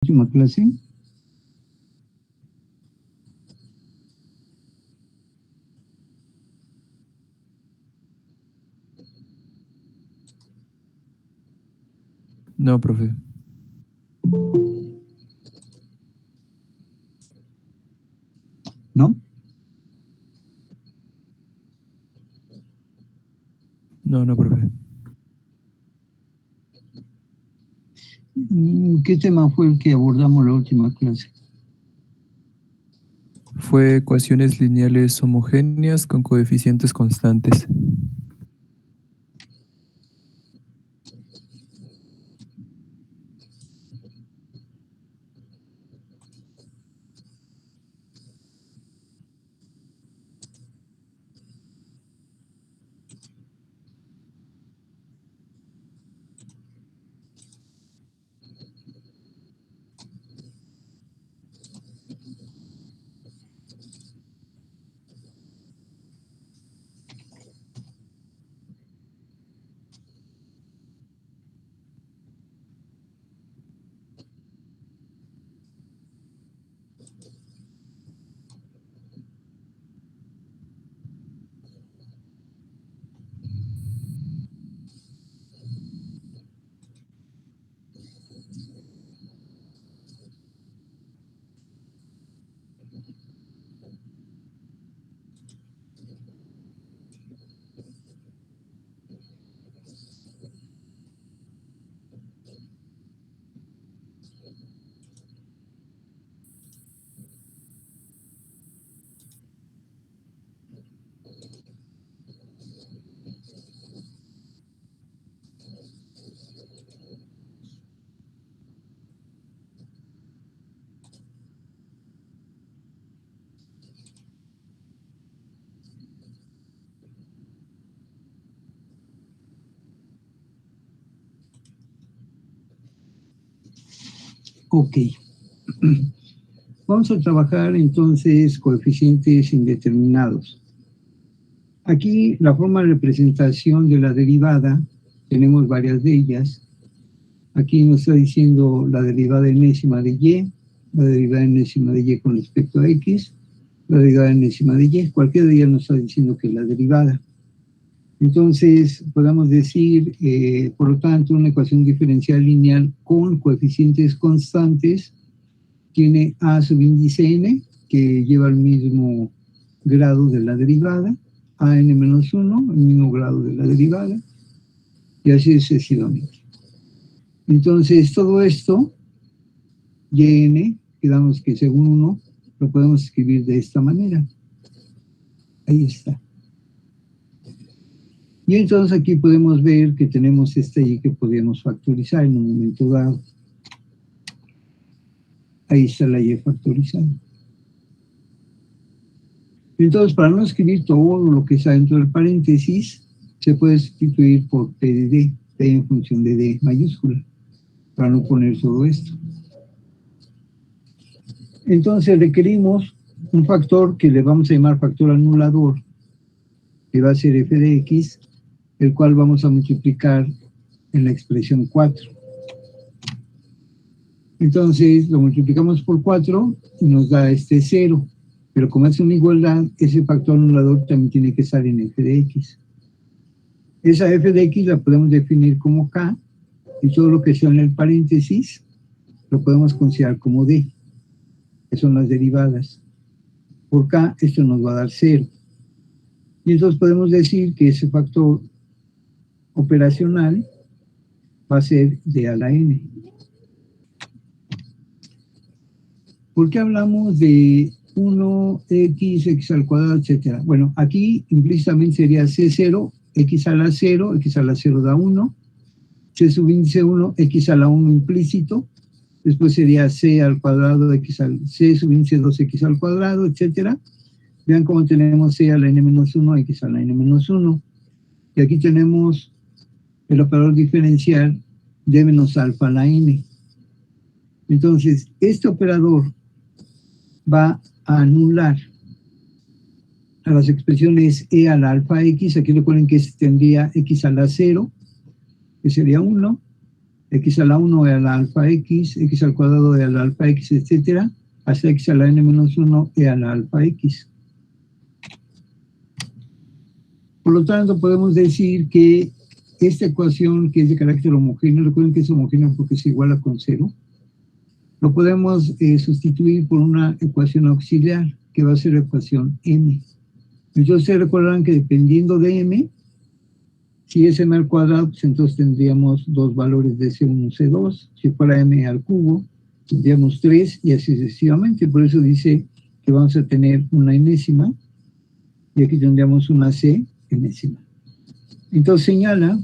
Última clase. No, profe. ¿No? No, profe. ¿Qué tema fue el que abordamos la última clase? Fue ecuaciones lineales homogéneas con coeficientes constantes. Ok. Vamos a trabajar entonces coeficientes indeterminados. Aquí la forma de representación de la derivada, tenemos varias de ellas. Aquí nos está diciendo la derivada enésima de y, la derivada enésima de y con respecto a x, la derivada enésima de y, cualquiera de ellas nos está diciendo que es la derivada. Entonces, podemos decir, por lo tanto, una ecuación diferencial lineal con coeficientes constantes tiene a subíndice n, que lleva el mismo grado de la derivada, a n menos 1, el mismo grado de la derivada, y así sucesivamente. Entonces, todo esto, yn, quedamos que según 1, lo podemos escribir de esta manera. Ahí está. Y entonces aquí podemos ver que tenemos esta y que podemos factorizar en un momento dado. Ahí está la y factorizada. Entonces, para no escribir todo lo que está dentro del paréntesis, se puede sustituir por P de D, P en función de D mayúscula, para no poner todo esto. Entonces requerimos un factor que le vamos a llamar factor anulador, que va a ser f de x, el cual vamos a multiplicar en la expresión 4. Entonces lo multiplicamos por 4 y nos da este 0. Pero como es una igualdad, ese factor anulador también tiene que estar en f de x. Esa f de x la podemos definir como k, y todo lo que sea en el paréntesis lo podemos considerar como d, que son las derivadas. Por k, esto nos va a dar 0. Y entonces podemos decir que ese factor operacional va a ser d a la n. ¿Por qué hablamos de 1x, x al cuadrado, etcétera? Bueno, aquí implícitamente sería c0, x a la 0, x a la 0 da 1, c subíndice 1, x a la 1 implícito, después sería c al cuadrado, c subíndice 2, x al cuadrado, etcétera. Vean cómo tenemos c a la n-1, x a la n-1, y aquí tenemos el operador diferencial de menos alfa a la n. Entonces, este operador va a anular a las expresiones e a la alfa x. Aquí recuerden que tendría x a la 0, que sería 1, x a la 1 e a la alfa x, x al cuadrado e a la alfa x, etcétera, hasta x a la n-1 e a la alfa x. Por lo tanto, podemos decir que esta ecuación, que es de carácter homogéneo, recuerden que es homogéneo porque es igual a con 0, lo podemos sustituir por una ecuación auxiliar, que va a ser la ecuación m. Entonces, recordarán que dependiendo de m, si es m al cuadrado, pues entonces tendríamos dos valores de C1, C2. Si fuera m al cubo, tendríamos 3 y así sucesivamente. Por eso dice que vamos a tener una enésima y aquí tendríamos una C enésima. Entonces señala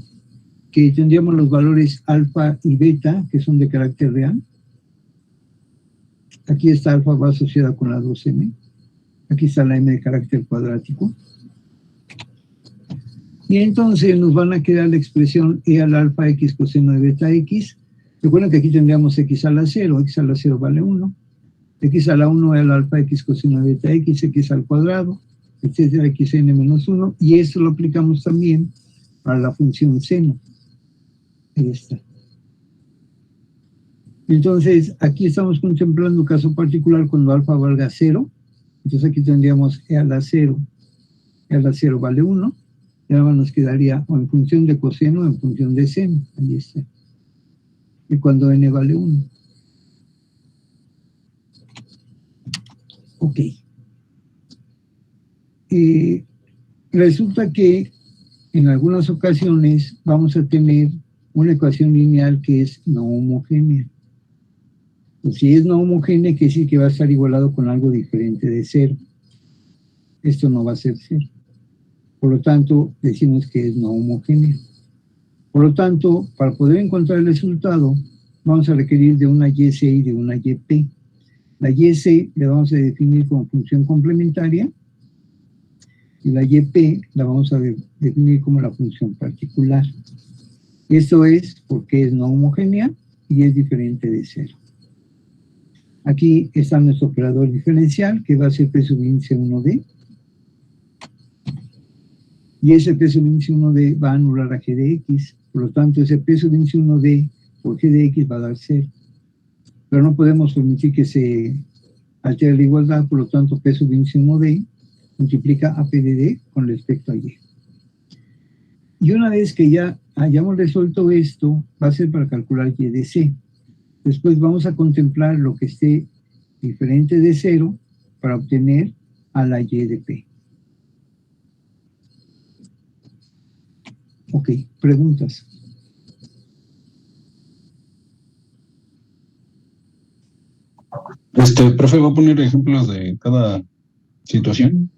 que tendríamos los valores alfa y beta, que son de carácter real. Aquí esta alfa va asociada con la 2m. Aquí está la m de carácter cuadrático. Y entonces nos van a quedar la expresión e al alfa x coseno de beta x. Recuerden que aquí tendríamos x a la 0, x a la 0 vale 1. X a la 1 e al alfa x coseno de beta x, x al cuadrado, etcétera, xn menos 1. Y esto lo aplicamos también para la función seno. Ahí está. Entonces, aquí estamos contemplando un caso particular cuando alfa valga 0. Entonces aquí tendríamos e a la 0. E a la 0 vale 1. Y ahora nos quedaría o en función de coseno o en función de seno. Ahí está. Y cuando n vale 1. Ok. Resulta que en algunas ocasiones vamos a tener una ecuación lineal que es no homogénea. Pues si es no homogénea, quiere decir que va a estar igualado con algo diferente de 0. Esto no va a ser 0. Por lo tanto, decimos que es no homogénea. Por lo tanto, para poder encontrar el resultado, vamos a requerir de una YC y de una YP. La YC la vamos a definir como función complementaria y la YP la vamos a definir como la función particular. Esto es porque es no homogénea y es diferente de 0. Aquí está nuestro operador diferencial, que va a ser P sub índice 1D. Y ese P sub índice 1D va a anular a G de X. Por lo tanto, ese P sub índice 1D por G de X va a dar 0. Pero no podemos permitir que se altere la igualdad, por lo tanto, P sub índice 1D multiplica a P de D con respecto a Y. Y una vez que ya hayamos resuelto esto, va a ser para calcular Y de C. Después vamos a contemplar lo que esté diferente de 0 para obtener a la Y de P. Ok, preguntas. Profe, ¿va a poner ejemplos de cada situación?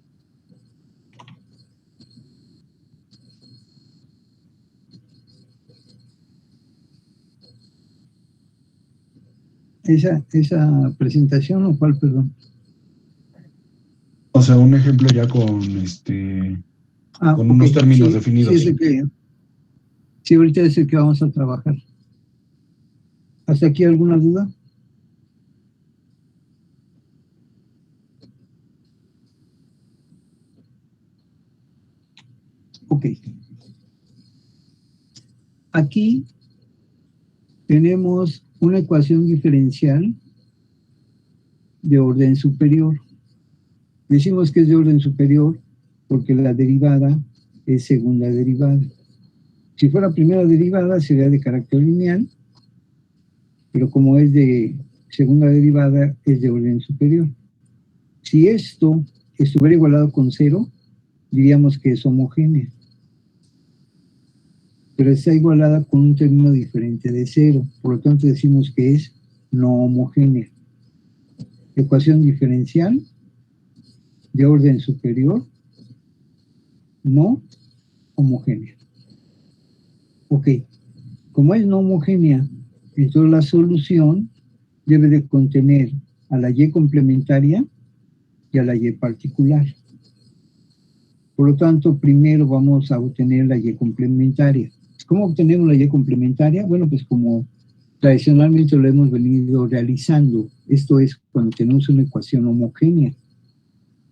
¿Esa presentación o cuál, perdón? O sea, un ejemplo ya con con unos términos definidos. Sí, ahorita es el que vamos a trabajar. ¿Hasta aquí alguna duda? Ok. Aquí tenemos una ecuación diferencial de orden superior. Decimos que es de orden superior porque la derivada es segunda derivada. Si fuera primera derivada sería de carácter lineal, pero como es de segunda derivada es de orden superior. Si esto estuviera igualado con 0, diríamos que es homogénea. Pero está igualada con un término diferente de 0, por lo tanto decimos que es no homogénea. Ecuación diferencial de orden superior, no homogénea. Ok, como es no homogénea, entonces la solución debe de contener a la Y complementaria y a la Y particular. Por lo tanto, primero vamos a obtener la Y complementaria. ¿Cómo obtenemos la Y complementaria? Bueno, pues como tradicionalmente lo hemos venido realizando. Esto es cuando tenemos una ecuación homogénea.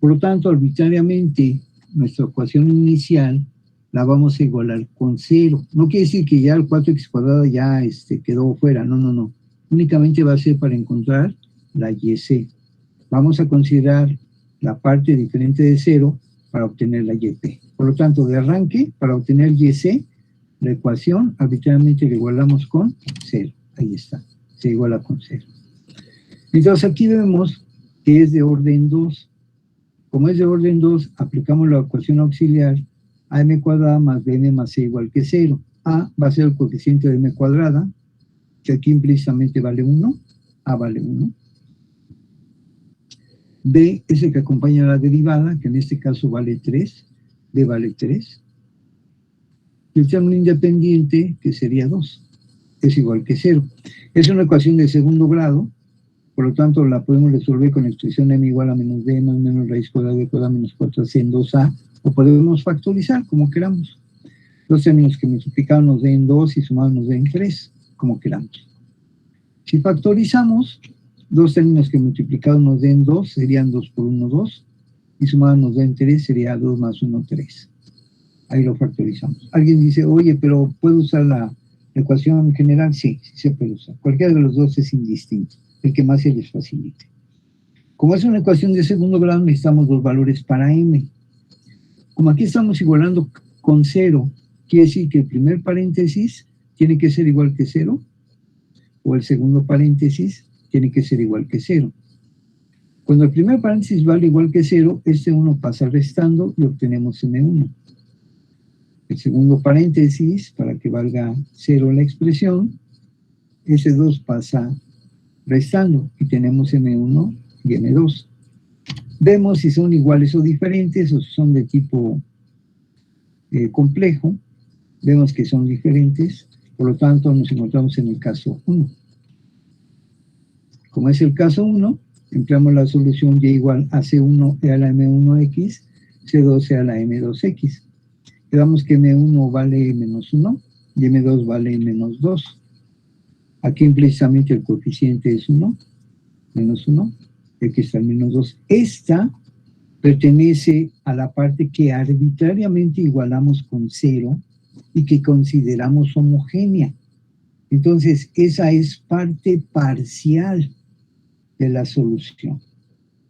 Por lo tanto, arbitrariamente, nuestra ecuación inicial la vamos a igualar con 0. No quiere decir que ya el 4x cuadrado ya quedó fuera, no, no, no. Únicamente va a ser para encontrar la YC. Vamos a considerar la parte diferente de 0 para obtener la YP. Por lo tanto, de arranque, para obtener YC, la ecuación arbitrariamente la igualamos con 0. Ahí está, se iguala con 0. Entonces aquí vemos que es de orden 2. Como es de orden 2, aplicamos la ecuación auxiliar AM cuadrada más BM más C igual que 0. A va a ser el coeficiente de M cuadrada, que aquí implícitamente vale 1. A vale 1. B es el que acompaña a la derivada, que en este caso vale 3. B vale 3. Y el término independiente, que sería 2, es igual que 0. Es una ecuación de segundo grado, por lo tanto la podemos resolver con la expresión m igual a menos d más menos raíz cuadrada de cuadrada menos 4c en 2a, o podemos factorizar como queramos. Los términos que multiplicados nos den 2 y sumados nos den 3, como queramos. Si factorizamos, dos términos que multiplicados nos den 2 serían 2 por 1, 2, y sumados nos den 3 sería 2 más 1, 3. Ahí lo factorizamos. Alguien dice, oye, pero ¿puedo usar la ecuación general? Sí, sí se puede usar. Cualquiera de los dos es indistinto, el que más se les facilite. Como es una ecuación de segundo grado, necesitamos dos valores para m. Como aquí estamos igualando con 0, quiere decir que el primer paréntesis tiene que ser igual que 0, o el segundo paréntesis tiene que ser igual que 0. Cuando el primer paréntesis vale igual que 0, este 1 pasa restando y obtenemos m1. El segundo paréntesis, para que valga 0 la expresión, ese 2 pasa restando y tenemos m1 y m2. Vemos si son iguales o diferentes o si son de tipo complejo. Vemos que son diferentes, por lo tanto nos encontramos en el caso 1. Como es el caso 1, empleamos la solución y igual a C1 e a la M1X, C2 e a la M2X. Quedamos que M1 vale menos 1 y M2 vale menos 2. Aquí implícitamente el coeficiente es 1, menos 1, y aquí está el menos 2. Esta pertenece a la parte que arbitrariamente igualamos con 0 y que consideramos homogénea. Entonces, esa es parte parcial de la solución.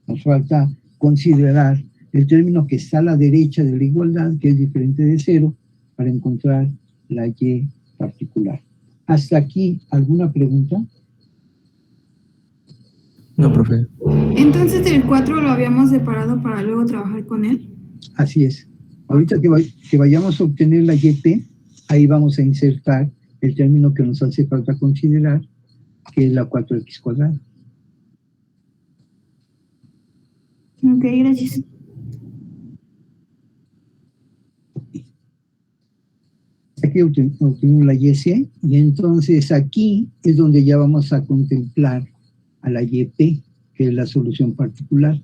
Nos falta considerar el término que está a la derecha de la igualdad, que es diferente de 0, para encontrar la y particular. ¿Hasta aquí alguna pregunta? No, profe. Entonces el 4 lo habíamos separado para luego trabajar con él. Así es. Ahorita que vayamos a obtener la YP, ahí vamos a insertar el término que nos hace falta considerar, que es la 4x cuadrada. Ok, gracias. Aquí obtenemos la YC y entonces aquí es donde ya vamos a contemplar a la YP, que es la solución particular.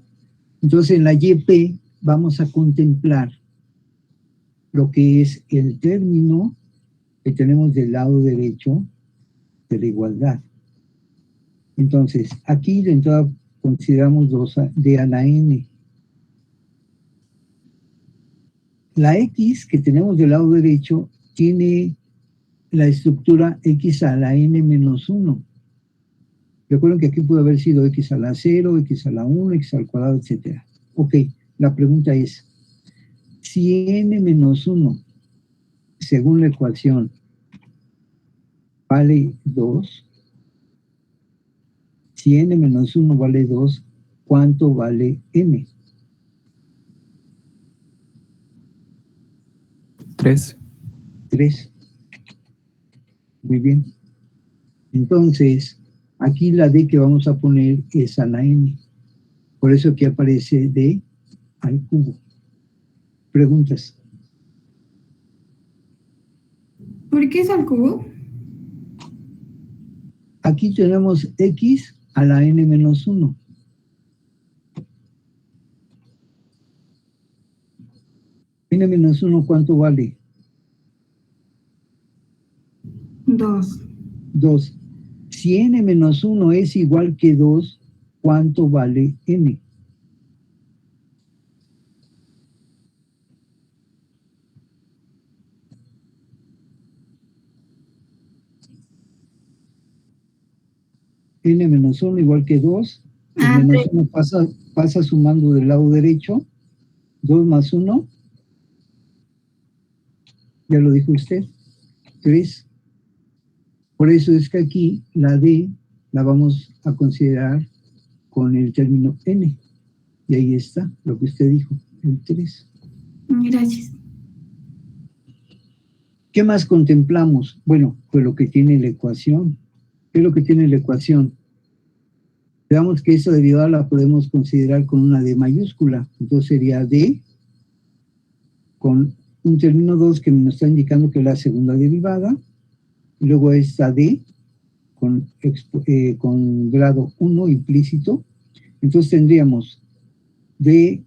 Entonces en la YP vamos a contemplar lo que es el término que tenemos del lado derecho de la igualdad. Entonces aquí de entrada consideramos d a la n. La x que tenemos del lado derecho tiene la estructura x a la n menos 1. Recuerden que aquí puede haber sido x a la 0, x a la 1, x al cuadrado, etc. Ok, la pregunta es, si n menos 1, según la ecuación, vale 2, si n menos 1 vale 2, ¿cuánto vale n? 3. 3. Muy bien. Entonces, aquí la d que vamos a poner es a la n. Por eso aquí aparece d al cubo. Preguntas. ¿Por qué es al cubo? Aquí tenemos x a la n menos 1. N menos 1, ¿cuánto vale? 2. 2. Si n menos 1 es igual que 2, ¿cuánto vale n? n menos 1 igual que 2. El Ah, menos 1 pasa sumando del lado derecho. 2 más 1. Ya lo dijo usted. 3. Por eso es que aquí la d la vamos a considerar con el término n. Y ahí está lo que usted dijo, el 3. gracias. ¿Qué más contemplamos? Bueno, pues lo que tiene la ecuación. ¿Qué es lo que tiene la ecuación? Veamos que esa derivada la podemos considerar con una d mayúscula. Entonces sería d con un término 2 que nos está indicando que es la segunda derivada. Y luego esta d con grado 1 implícito. Entonces tendríamos d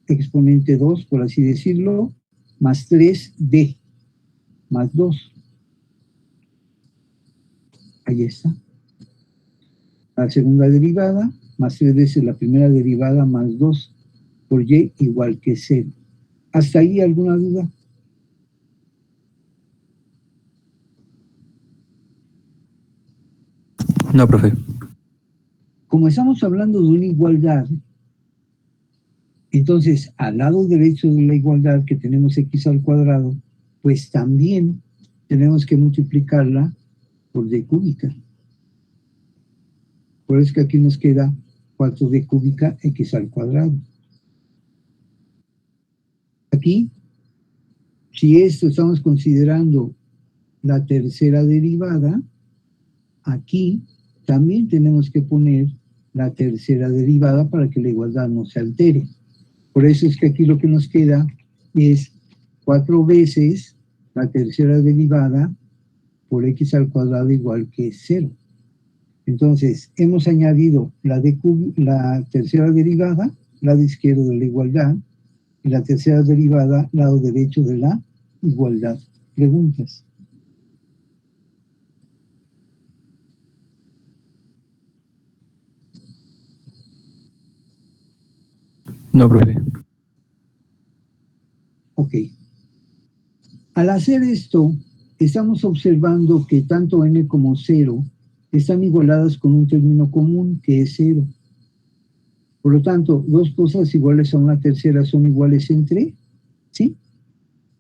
exponente 2, por así decirlo, más 3d más 2. Ahí está. La segunda derivada más 3 veces la primera derivada más 2 por y igual que 0. ¿Hasta ahí alguna duda? No, profe. Como estamos hablando de una igualdad, entonces al lado derecho de la igualdad que tenemos x al cuadrado, pues también tenemos que multiplicarla por d cúbica. Por eso es que aquí nos queda 4d cúbica x al cuadrado. Aquí, si esto estamos considerando la tercera derivada, aquí también tenemos que poner la tercera derivada para que la igualdad no se altere. Por eso es que aquí lo que nos queda es 4 veces la tercera derivada por x al cuadrado igual que 0. Entonces, hemos añadido la tercera derivada, lado izquierdo de la igualdad, y la tercera derivada, lado derecho de la igualdad. ¿Preguntas? No, profe. Ok. Al hacer esto, estamos observando que tanto n como 0 están igualadas con un término común que es 0. Por lo tanto, dos cosas iguales a una tercera son iguales entre, ¿sí?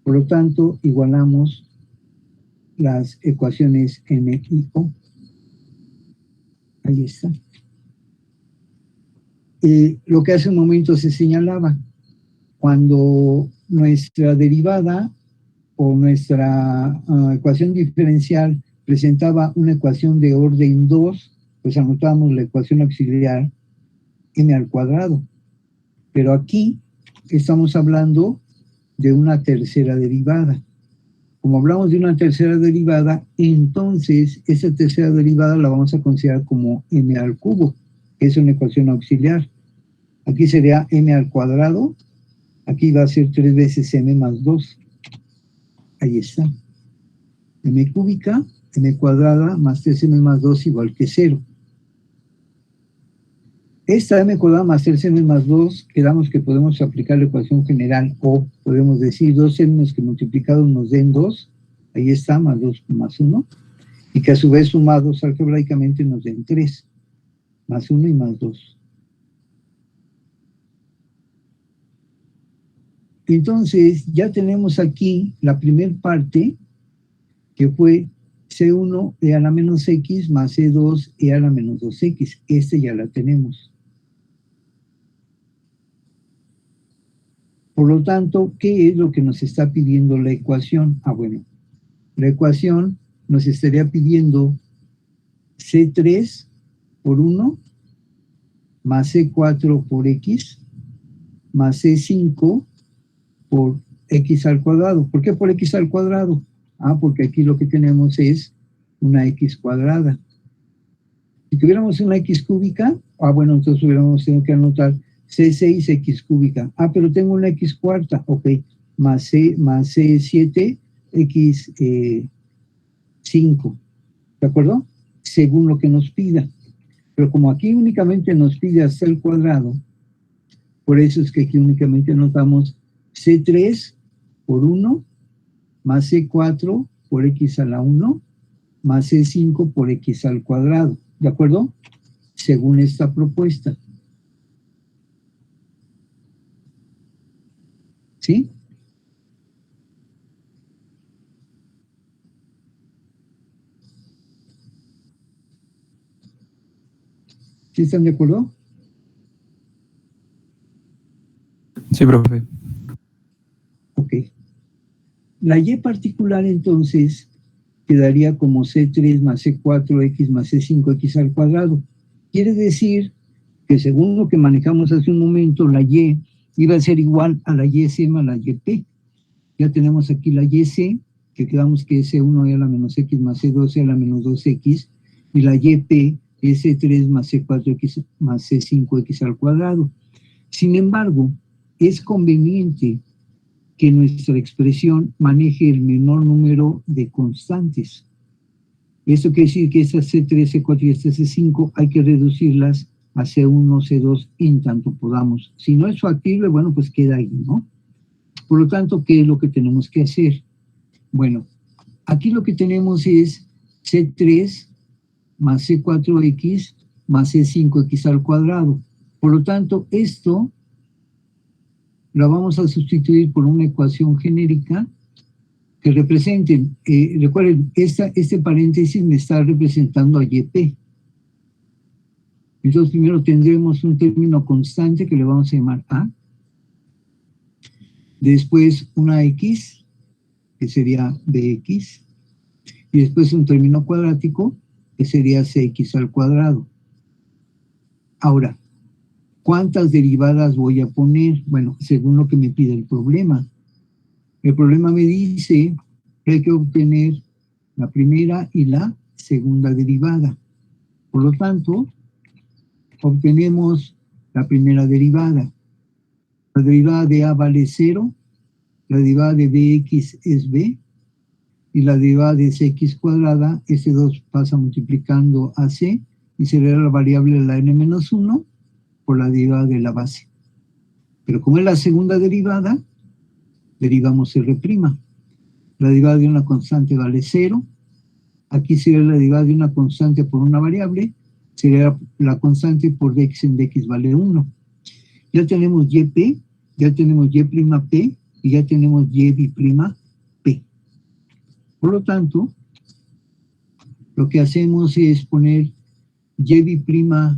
Por lo tanto, igualamos las ecuaciones n y o. Ahí está. Lo que hace un momento se señalaba, cuando nuestra derivada o nuestra ecuación diferencial presentaba una ecuación de orden 2, pues anotábamos la ecuación auxiliar n al cuadrado. Pero aquí estamos hablando de una tercera derivada. Como hablamos de una tercera derivada, entonces esa tercera derivada la vamos a considerar como m al cubo, que es una ecuación auxiliar. Aquí sería m al cuadrado, aquí va a ser 3 veces m más 2. Ahí está. M cúbica, m cuadrada más 3m más 2 igual que 0. Esta m cuadrada más 3m más 2, quedamos que podemos aplicar la ecuación general, o podemos decir 2m que multiplicados nos den 2, ahí está, más 2 más 1, y que a su vez sumados algebraicamente nos den 3, más 1 y más 2. Entonces, ya tenemos aquí la primera parte, que fue C1 e a la menos x más C2 e a la menos 2x. Este ya la tenemos. Por lo tanto, ¿qué es lo que nos está pidiendo la ecuación? Ah, bueno, la ecuación nos estaría pidiendo C3 por 1 más C4 por x más C5 por x al cuadrado. ¿Por qué por x al cuadrado? Ah, porque aquí lo que tenemos es una x cuadrada. Si tuviéramos una x cúbica, bueno, entonces hubiéramos tenido que anotar C6x cúbica. Ah, pero tengo una x cuarta, ok, más C7 x 5, ¿de acuerdo? Según lo que nos pida. Pero como aquí únicamente nos pide hasta el cuadrado, por eso es que aquí únicamente anotamos C3 por 1 más C4 por x a la 1 más C5 por x al cuadrado. ¿De acuerdo? Según esta propuesta. ¿Sí? ¿Sí están de acuerdo? Sí, profe. Ok. La y particular, entonces, quedaría como C3 más C4X más C5X al cuadrado. Quiere decir que según lo que manejamos hace un momento, la y iba a ser igual a la YC más la YP. Ya tenemos aquí la YC, que quedamos que es C1 a la menos X más C2 a la menos 2X, y la YP es C3 más C4X más C5X al cuadrado. Sin embargo, es conveniente que nuestra expresión maneje el menor número de constantes. Esto quiere decir que estas C3, C4 y esta C5 hay que reducirlas a C1, C2 en tanto podamos. Si no es factible, bueno, pues queda ahí, ¿no? Por lo tanto, ¿qué es lo que tenemos que hacer? Bueno, aquí lo que tenemos es C3 más C4X más C5X al cuadrado. Por lo tanto, esto la vamos a sustituir por una ecuación genérica que representen, recuerden, este paréntesis me está representando a YP. Entonces primero tendremos un término constante que le vamos a llamar A. Después una X, que sería BX. Y después un término cuadrático, que sería CX al cuadrado. Ahora, ¿cuántas derivadas voy a poner? Bueno, según lo que me pide el problema. El problema me dice que hay que obtener la primera y la segunda derivada. Por lo tanto, obtenemos la primera derivada. La derivada de A vale 0, la derivada de BX es B, y la derivada de CX cuadrada, ese 2 pasa multiplicando a C, y será la variable de la n-1 por la derivada de la base. Pero como es la segunda derivada, derivamos R'. La derivada de una constante vale 0. Aquí sería la derivada de una constante por una variable. Sería la constante por dx en dx vale 1. Ya tenemos YP, ya tenemos Y'P y ya tenemos Y'P. Por lo tanto, lo que hacemos es poner Y'P más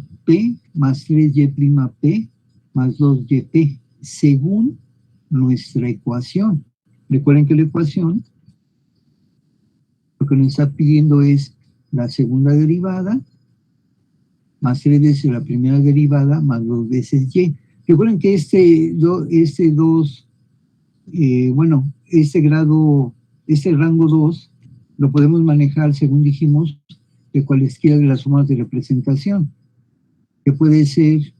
3Y'P más 2Y'P según nuestra ecuación. Recuerden que la ecuación lo que nos está pidiendo es la segunda derivada más 3 veces la primera derivada más 2 veces y. Recuerden que este rango 2 lo podemos manejar, según dijimos, de cualesquiera de las formas de representación, que puede ser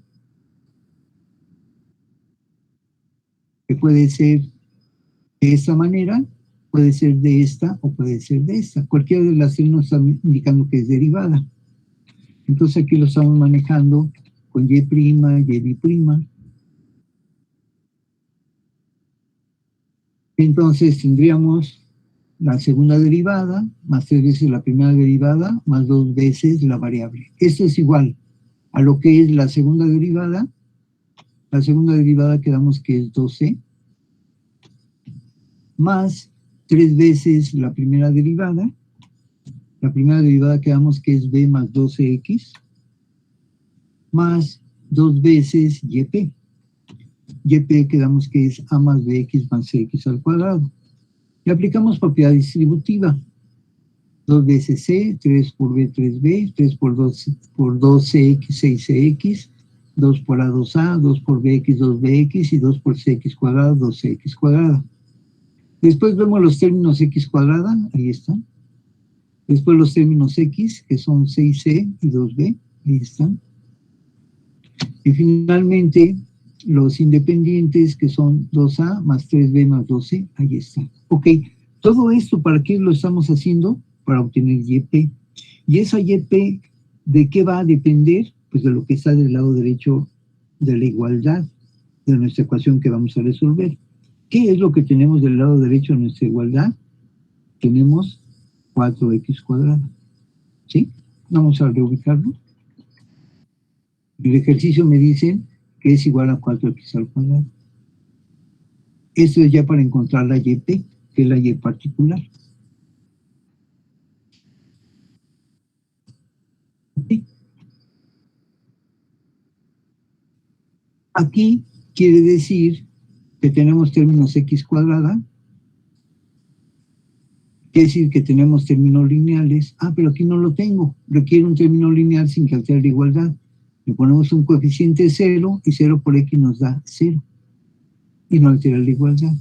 de esta manera, puede ser de esta o puede ser de esta. Cualquiera de las tres nos está indicando que es derivada. Entonces aquí lo estamos manejando con Y', Y'P'. Entonces tendríamos la segunda derivada, más 3 veces la primera derivada, más 2 veces la variable. Esto es igual a lo que es la segunda derivada. La segunda derivada quedamos que es 2C, más 3 veces la primera derivada. La primera derivada quedamos que es B más 12X, más 2 veces YP. YP quedamos que es A más BX más CX al cuadrado. Y aplicamos propiedad distributiva. 2 veces C, 3 por B, 3B, 3 por 2CX, 6CX, 2 por A, 2A, 2 por BX, 2BX y 2 por CX cuadrada, 2CX cuadrada. Después vemos los términos X cuadrada, ahí están. Después los términos X, que son 6C y 2B, ahí están. Y finalmente, los independientes, que son 2A más 3B más 12, ahí está. Ok, todo esto, ¿para qué lo estamos haciendo? Para obtener YP. Y esa YP, ¿de qué va a depender? Pues de lo que está del lado derecho de la igualdad de nuestra ecuación que vamos a resolver. ¿Qué es lo que tenemos del lado derecho de nuestra igualdad? Tenemos 4x cuadrado, ¿sí? Vamos a reubicarlo. El ejercicio me dice que es igual a 4x al cuadrado. Esto es ya para encontrar la YP, que es la Y particular. ¿Sí? Aquí quiere decir que tenemos términos x cuadrada, quiere decir que tenemos términos lineales. Pero aquí no lo tengo, requiere un término lineal sin que altere la igualdad. Le ponemos un coeficiente 0 y 0 por x nos da 0 y no altera la igualdad.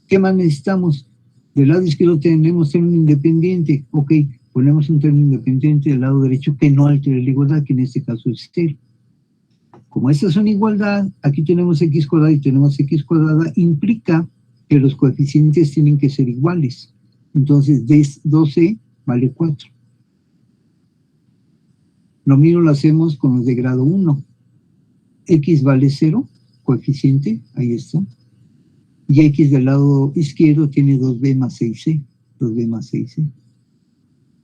¿Qué más necesitamos? Del lado izquierdo tenemos término independiente. Ok, ponemos un término independiente del lado derecho que no altere la igualdad, que en este caso es 0. Como estas son igualdad, aquí tenemos x cuadrada y tenemos x cuadrada, implica que los coeficientes tienen que ser iguales. Entonces, de 12 vale 4. Lo mismo lo hacemos con los de grado 1. X vale 0, coeficiente, ahí está. Y x del lado izquierdo tiene 2b más 6c. 2b más 6c.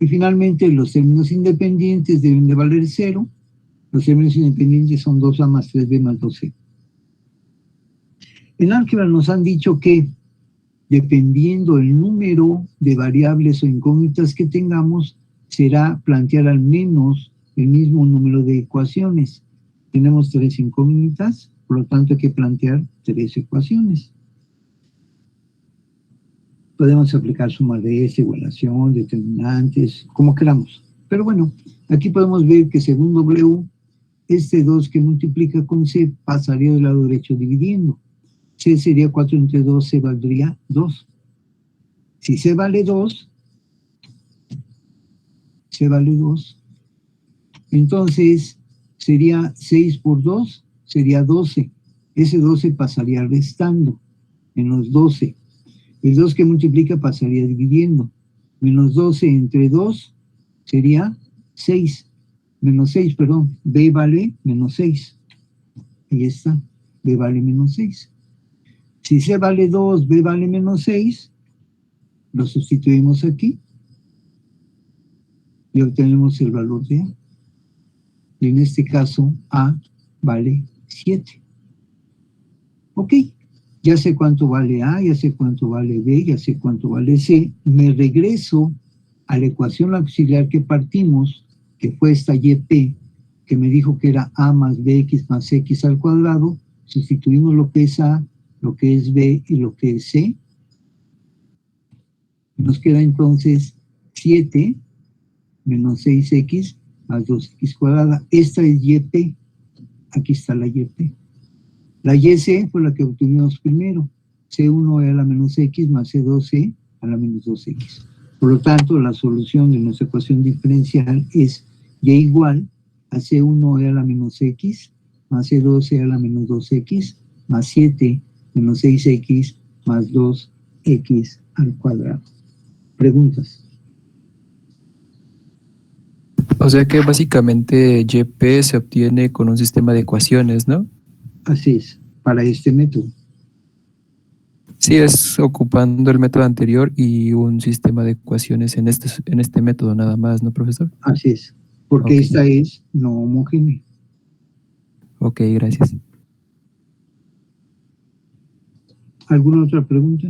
Y finalmente, los términos independientes deben de valer 0. Los términos independientes son 2a más 3b más 2c. En álgebra nos han dicho que, dependiendo el número de variables o incógnitas que tengamos, será plantear al menos el mismo número de ecuaciones. Tenemos 3 incógnitas, por lo tanto hay que plantear 3 ecuaciones. Podemos aplicar suma de igualación, determinantes, como queramos. Pero bueno, aquí podemos ver que según W, este 2 que multiplica con C pasaría del lado derecho dividiendo. C sería 4 entre 2, C valdría 2. Si C vale 2, entonces sería 6 por 2, sería 12. Ese 12 pasaría restando, menos 12. El 2 que multiplica pasaría dividiendo. Menos 12 entre 2 sería 6. Menos 6, perdón. B vale menos 6. Ahí está. B vale menos 6. Si C vale 2, B vale menos 6, lo sustituimos aquí y obtenemos el valor de A. Y en este caso, A vale 7. Ok. Ya sé cuánto vale A, ya sé cuánto vale B, ya sé cuánto vale C. Me regreso a la ecuación auxiliar que partimos, que fue esta YP, que me dijo que era A más BX más X al cuadrado. Sustituimos lo que es A, lo que es B y lo que es C. Nos queda entonces 7 menos 6X más 2X cuadrada. Esta es YP. Aquí está la YP. La YC fue la que obtuvimos primero. C1 a la menos X más C2C a la menos 2X. Por lo tanto, la solución de nuestra ecuación diferencial es Y igual a C1 a la menos X más C2 a la menos 2X más 7 menos 6X más 2X al cuadrado. ¿Preguntas? O sea que básicamente YP se obtiene con un sistema de ecuaciones, ¿no? Así es, para este método. Sí, es ocupando el método anterior y un sistema de ecuaciones en este método nada más, ¿no, profesor? Así es, porque Ok. esta es no homogénea. Ok, gracias. ¿Alguna otra pregunta?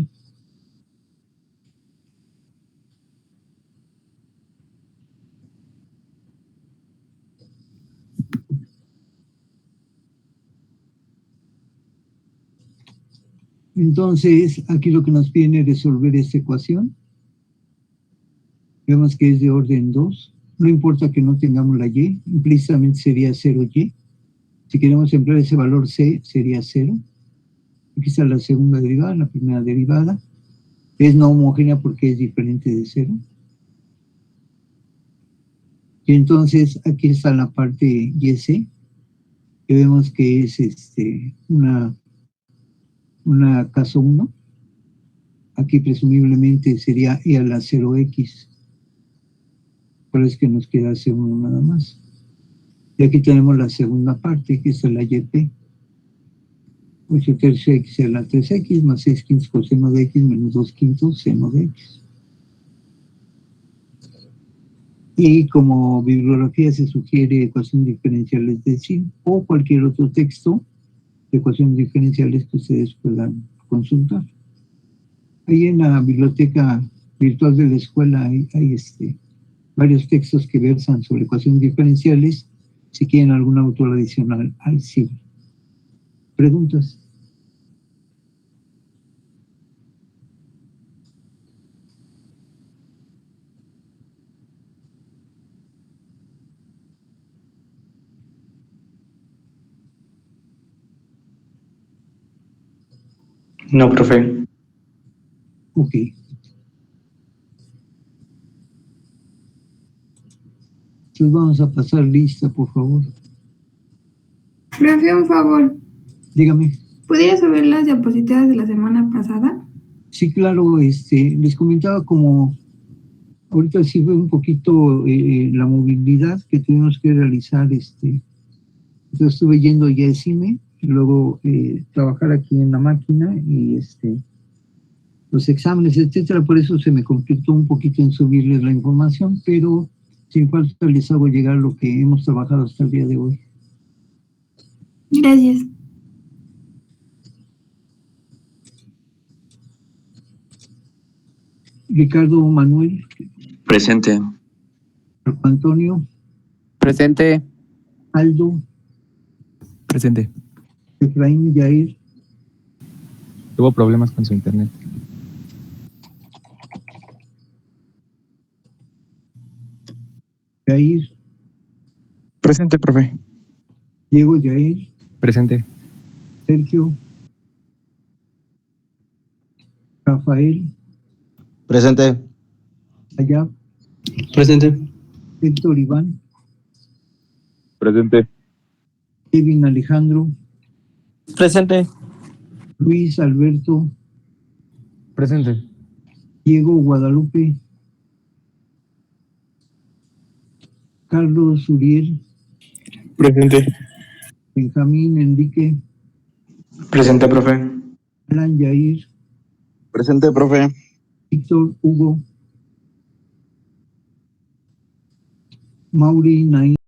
Entonces, aquí lo que nos viene es resolver esta ecuación. Vemos que es de orden 2. No importa que no tengamos la Y, implícitamente sería 0Y. Si queremos emplear ese valor C, sería 0. Aquí está la segunda derivada, la primera derivada. Es no homogénea porque es diferente de 0. Y entonces aquí está la parte YC, que vemos que es una caso 1. Aquí presumiblemente sería E a la 0X. Pero es que nos queda C1 nada más. Y aquí tenemos la segunda parte, que es la YP. 8 tercios X a la 3X más 6 quintos coseno de X menos 2 quintos seno de X. Y como bibliografía se sugiere ecuaciones diferenciales de SIN o cualquier otro texto de ecuaciones diferenciales que ustedes puedan consultar. Ahí en la biblioteca virtual de la escuela hay varios textos que versan sobre ecuaciones diferenciales, si quieren algún autor adicional al CIB. ¿Preguntas? No, profe. Ok. Entonces vamos a pasar lista, por favor. Profe, un favor. Dígame. ¿Podría subir las diapositivas de la semana pasada? Sí, claro, les comentaba como ahorita sí fue un poquito la movilidad que tuvimos que realizar. Yo estuve yendo ya a CIME, luego trabajar aquí en la máquina y los exámenes, etcétera. Por eso se me complicó un poquito en subirles la información, pero sin falta les hago llegar lo que hemos trabajado hasta el día de hoy. Gracias. Ricardo Manuel. Presente. Marco Antonio. Presente. Aldo. Presente. Efraín Yair. Tuvo problemas con su internet. Yair. Presente, profe. Diego Yair. Presente. Sergio. Rafael. Presente. Ayab. Presente. Héctor Iván. Presente. Kevin Alejandro. Presente. Luis Alberto. Presente. Diego Guadalupe. Carlos Uriel. Presente. Benjamín Enrique. Presente, profe. Alan Yair. Presente, profe. Víctor Hugo. Mauri Naín.